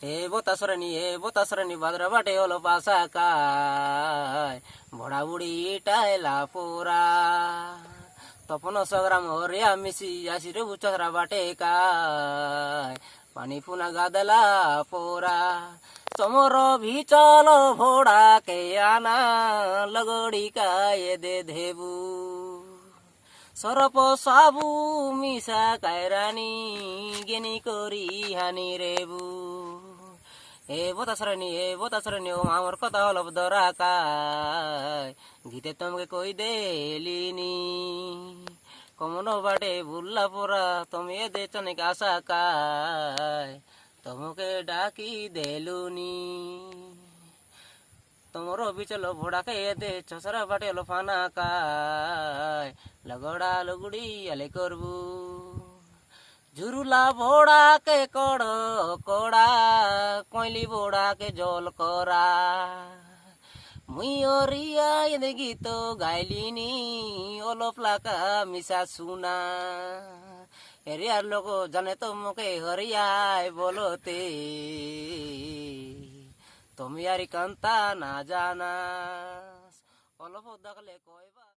এ বোতাসরানি ভাদ্র বাটে হলো পাশা কায় বড়া বুড়ি টাইলা পোরা তপন সগ্রাম হরিয়া মিশি আসি রে বুচরা বাটে কায় পানি ফুনা গাদলা পোরা চমর ভিচল ভোড়া কে আনা লগড়ি কায়ে দে ধেবু সরপ সাবু মিশা কায়রানি গেনি করি হানি রেবু এ বোতাসরানি ও আমার কথা হলো দরা কায় গীতে তোমাকে কই দেলিনি কমন বাটে ভুল্লা পোরা তুমি এ দে চনেক আশা কায় তোমাকে ডাকি দেলুনি তোমার বিচল ভোড়া খেয়ে দে ছসরা বাটে হলো ফানা কায় লগড়া লগুড়ি আলে করবু ঝুরুলা ভোড়া কে কড় কড়া কইলি ভোড়া কে জল করা মুই ওরিয়া এনে গীত গাইলিনি অলপ লাকা মিশা শুনা এরিয়ার লোক জানে তো মুখে হরিয়ায় বলতে তুমি আর কান্তা না জানা অলপ দেখলে কয়বা